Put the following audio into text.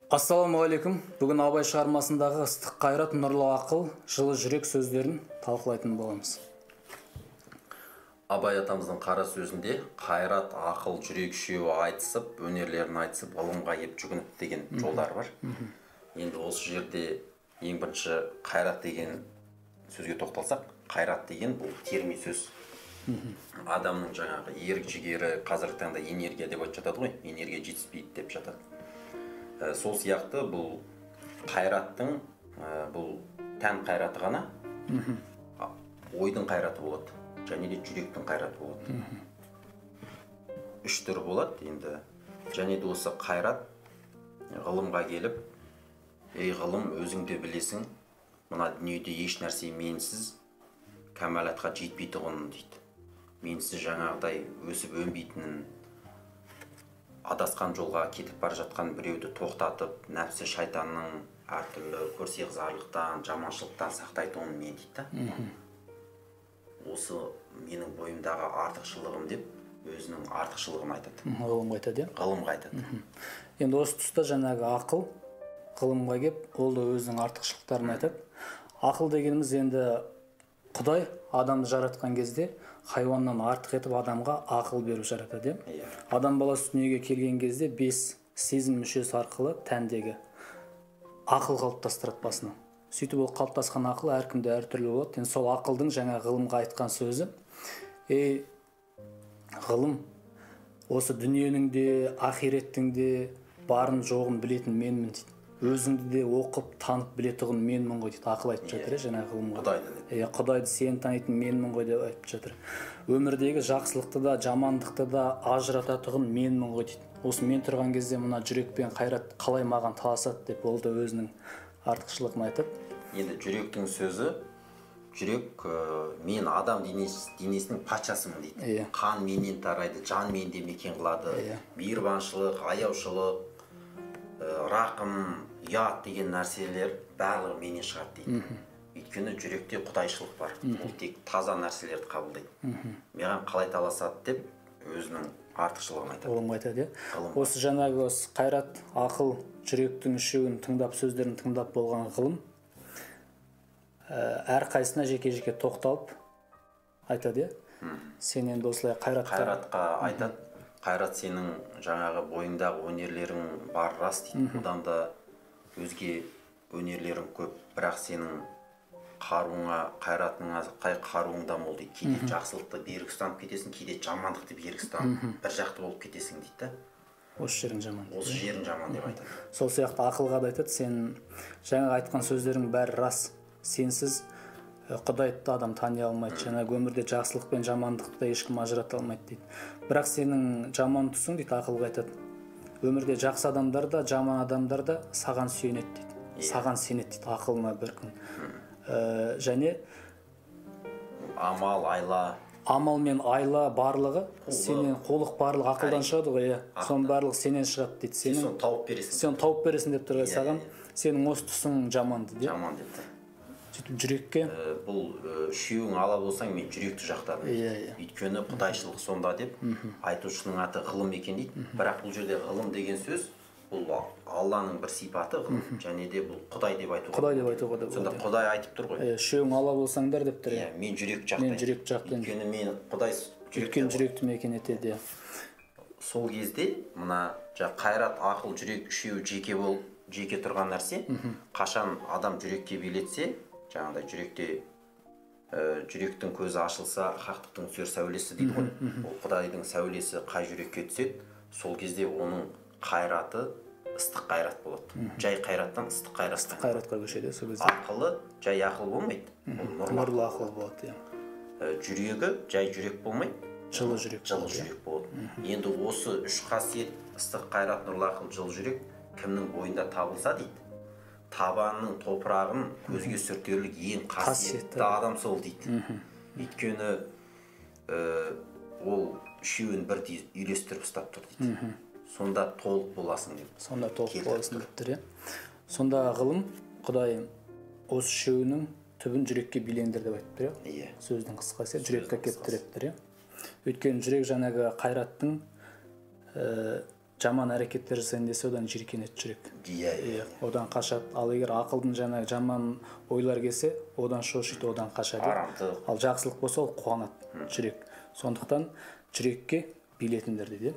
Ассалаумағалейкум. Бүгін Абай шығармасындағы ыстық қайрат, нұрлы ақыл, жылы жүрек сөздерін талқылайтын боламыз. Абай атамыздың қара сөзінде қайрат, ақыл, жүрек үшеуі айтысып, өнерлерін айтысып, ғылымға еп жүгініп деген жолдар бар. Енді осы жерде ең бірінші қайрат деген сөзге тоқталсақ, қайрат деген бұл терме сөз. Адамның жаңағы ерік жігері қазіргі таңда энергия деп айтып жатады ғой, энергия жетіспейді деп жатады. Сол сияқты бұл қайраттың бұл тән қайраты ғана, ойдың қайраты болады, және де жүректің қайраты болады. Үш түрі болады енді. Және де осы қайрат ғылымға келіп, ей ғылым, өзің де білесің, мына дүниеде еш нәрсе менсіз кәмалатқа жетпейтұғынын дейді. Менсіз жаңағыдай өсіп өнбейтінін, адасқан жолға кетіп бара жатқан біреуді тоқтатып, нәпсі шайтанның әртүрлі көрсеғзарлықтан, жаманшылықтан сақтайтұғын мен дейді. Осы менің бойымдағы артықшылығым деп, өзінің артықшылығын айтады. Ғылымға айтады, ғылымға айтады. Енді осы тұста жаңағы ақыл ғылымға кеп, ол да өзінің артықшылықтарын айтады. Ақыл дегеніміз енді Құдай адамды жаратқан кезде хайуаннан артық етіп адамға ақыл беріп жаратады. Адам баласы дүниеге келген кезде 5 сезім мүшесі арқылы тәндегі ақыл қалыптастырады басынан. Сөйтіп ол қалыптасқан ақыл әркімде әртүрлі болады. Енді сол ақылдың жаңа ғылымға айтқан сөзі, ғылым, осы дүниенің де, ахиреттің де барын жоғын білетін менмін дейді. Өзіңді де оқып, танып білетұғын менмін ғой дейді. Ақыл айтып жатыр, жаңа ғылымға. Құдайды сені танитын менмін ғой деп айтып жатыр. Өмірдегі жақсылықты да, жамандықты да ажырататұғын менмін ғой дейді. Осы мен тұрған кезде мына жүрек пен қайрат қалай маған таласады деп, ол да өзінің артықшылығын айтып. Енді жүректің сөзі, жүрек мен адам денесінің патшасымын дейді. Қан менен тарайды, жан менде мекен қылады. Мейірбаншылық, аяушылық, рақым, ұят деген нәрселер барлығы менен шығады дейді. Өйткені жүректе құдайшылық бар. Ол тек таза нәрселерді қабылдайды. Маған қалай таласады деп, өзінің артықшылығын айтады. Ғылым айтады. Осы жаңағы қайрат, ақыл, жүректің үшеуін тыңдап, сөздерін тыңдап болған ғылым әрқайсына жеке-жеке тоқталып айтады. Сен енді осылай қайратқа айтады. Қайрат, сенің жаңағы бойыңдағы өнерлерің бар, рас дейді. Одан да өзге өнерлерің көп, бірақ сенің қаруыңа, қайратыңа, қай қаруыңда мол дейді. Кейде жақсылықты берік ұстанып кетесің, кейде жамандықты берік ұстанып, бір жақты болып кетесің дейді. Осы жерің жаман. Осы жерің жаман деп айтады. Сол сияқты ақылға да айтады, сен жаңағы айтқан сөздерің бәрі рас. Сенсіз Құдайды адам тани алмайды. Жаңағы өмірде жақсылық пен жамандықты ешкім ажырата алмайды дейді. Бірақ сенің жаман тұсың дейді, ақылға айтады. Өмірде жақсы адамдар да, жаман адамдар да саған сүйенеді дейді. Саған сенеді дейді, ақылына бір күн. Және амал мен айла барлығы сенен, қолық барлығы ақылдан шығады ғой. Соның барлығы сенен шығады дейді. Сен тауып бересің. Сен тауып бересің деп тұрған саған, сенің осы тұсың жаман дейді. Жаман дейді. Жүрекке бұл үшеуің ала болсаң, мен жүректі жақтадым. Өйткені құдайшылық сонда деп, айтушының аты ғылым екен дейді. Бірақ бұл жерде ғылым деген сөз, бұл Алланың бір сипаты ғылым, және де бұл Құдай деп айтуға. Құдай деп айтуға да. Сонда Құдай айтып тұр ғой. Үшеуің ала болсаңдар деп тұр. Мен жүрек жақтаймын. Мен жүрек жақтаймын. Өйткені мен Құдай жүректі мекен етеді. Сол кезде мына қайрат, ақыл, жүрек үшеуі жеке тұрған нәрсе, қашан адам жүрекке билетсе, жаңағыдай жүректің көзі ашылса, хақтықтың түсер сәулесі дейді ғой. Ол Құдайдың сәулесі қай жүрекке түседі, сол кезде оның қайраты ыстық қайрат болады. Жай қайраттан ыстық қайратқа көшеді сол кезде. Ақылы жай ақыл болмайды, ол нұрлы ақыл болады. Жүрегі жай жүрек болмайды, жылы жүрек болады. Енді осы үш қасиет, ыстық қайрат, нұрлы ақыл, жылы жүрек кімнің бойында табылса дейді, табанның топырағын көзге сүртерлік ең қасиетті адам сол дейді. Өйткені ол үшеуін бірдей үйлестіріп ұстап тұр дейді. Сонда толық боласың деп. Сонда толық боласың деп тұр. Сонда ғылым, Құдай осы үшеуінің түбін жүрекке билеңдер деп айтып тұр. Сөздің қысқасы жүрекке әкеп тіреп тұр. Өйткені жүрек жаңағы қайраттың жаман әрекеттер жасайын десе одан жиіркенеді жүрек. Иә. Одан қашады. Ал егер ақылдың жаңағы жаман ойлар келсе, одан шошиды, одан қашады. Арамдық. Ал жақсылық болса ол қуанады жүрек. Сондықтан жүрекке билетіңдер дейді.